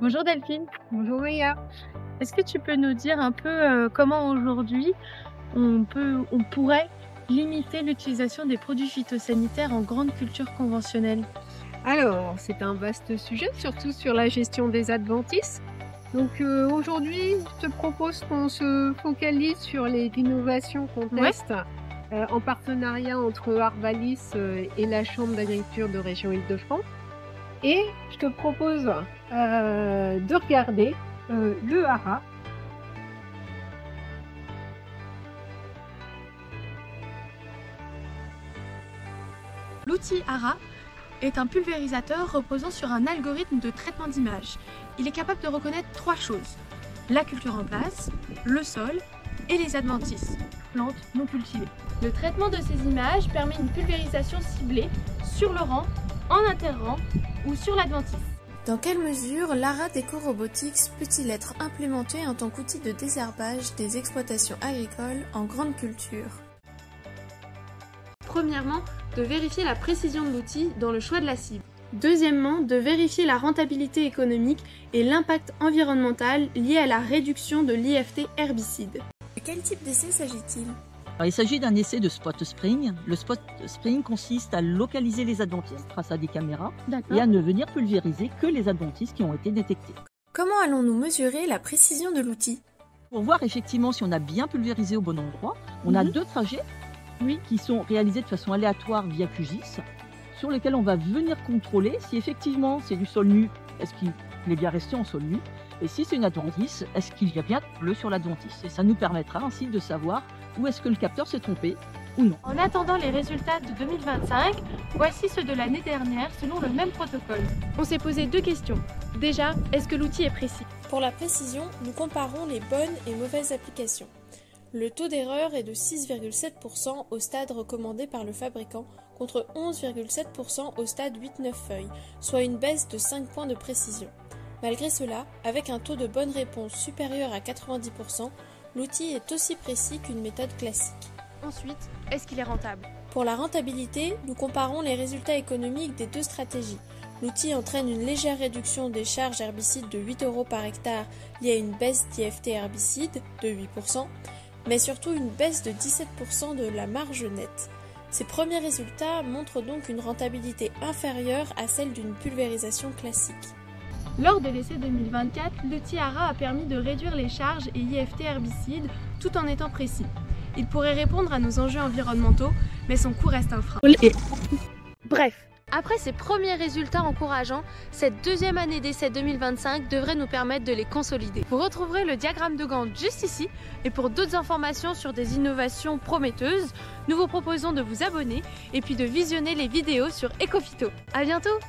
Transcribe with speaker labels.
Speaker 1: Bonjour Delphine,
Speaker 2: Bonjour Maya.
Speaker 1: est-ce que tu peux nous dire un peu comment aujourd'hui on pourrait limiter l'utilisation des produits phytosanitaires en grande culture conventionnelle?
Speaker 2: Alors, c'est un vaste sujet, surtout sur la gestion des adventices. Donc aujourd'hui, je te propose qu'on se focalise sur les innovations qu'on
Speaker 1: Ouais,
Speaker 2: teste en partenariat entre Arvalis et la Chambre d'agriculture de région Île-de-France. Et je te propose de regarder le hara.
Speaker 1: l'outil ARA est un pulvérisateur reposant sur un algorithme de traitement d'image. Il est capable de reconnaître trois choses: la culture en place, le sol et les adventices, plantes non cultivées. Le traitement de ces images permet une pulvérisation ciblée sur le rang, en interrang ou sur l'adventice.
Speaker 3: Dans quelle mesure l'ARA d'Eco-Robotics peut-il être implémenté en tant qu'outil de désherbage des exploitations agricoles en grande culture?
Speaker 4: Premièrement, de vérifier la précision de l'outil dans le choix de la cible. Deuxièmement, de vérifier la rentabilité économique et l'impact environnemental lié à la réduction de l'IFT herbicide.
Speaker 3: De quel type d'essai s'agit-il?
Speaker 5: Alors, il s'agit d'un essai de spot spraying. Le spot spraying consiste à localiser les adventices grâce à des caméras et à ne venir pulvériser que les adventices qui ont été détectés.
Speaker 3: Comment allons-nous mesurer la précision de l'outil?
Speaker 5: Pour voir effectivement si on a bien pulvérisé au bon endroit, on a deux trajets qui sont réalisés de façon aléatoire via QGIS, sur lesquels on va venir contrôler si effectivement c'est du sol nu, est-ce qu'il est bien resté en sol nu, et si c'est une adventice, est-ce qu'il y a bien bleu sur l'adventice. Et ça nous permettra ainsi de savoir où est-ce que le capteur s'est trompé ou non.
Speaker 1: En attendant les résultats de 2025, voici ceux de l'année dernière selon le même protocole.
Speaker 4: On s'est posé deux questions. Déjà, est-ce que l'outil est précis?
Speaker 3: Pour la précision, nous comparons les bonnes et mauvaises applications. Le taux d'erreur est de 6,7% au stade recommandé par le fabricant contre 11,7% au stade 8-9 feuilles, soit une baisse de 5 points de précision. Malgré cela, avec un taux de bonne réponse supérieur à 90%, l'outil est aussi précis qu'une méthode classique.
Speaker 4: Ensuite, est-ce qu'il est rentable?
Speaker 3: Pour la rentabilité, nous comparons les résultats économiques des deux stratégies. L'outil entraîne une légère réduction des charges herbicides de 8 € par hectare liée à une baisse d'IFT herbicide de 8%, mais surtout une baisse de 17% de la marge nette. Ces premiers résultats montrent donc une rentabilité inférieure à celle d'une pulvérisation classique.
Speaker 4: Lors de l'essai 2024, l'outil ARA a permis de réduire les charges et IFT herbicides tout en étant précis. Il pourrait répondre à nos enjeux environnementaux, mais son coût reste un frein. Bref, après ces premiers résultats encourageants, cette deuxième année d'essai 2025 devrait nous permettre de les consolider. Vous retrouverez le diagramme de Gantt juste ici, et pour d'autres informations sur des innovations prometteuses, nous vous proposons de vous abonner et puis de visionner les vidéos sur Ecophyto. À bientôt!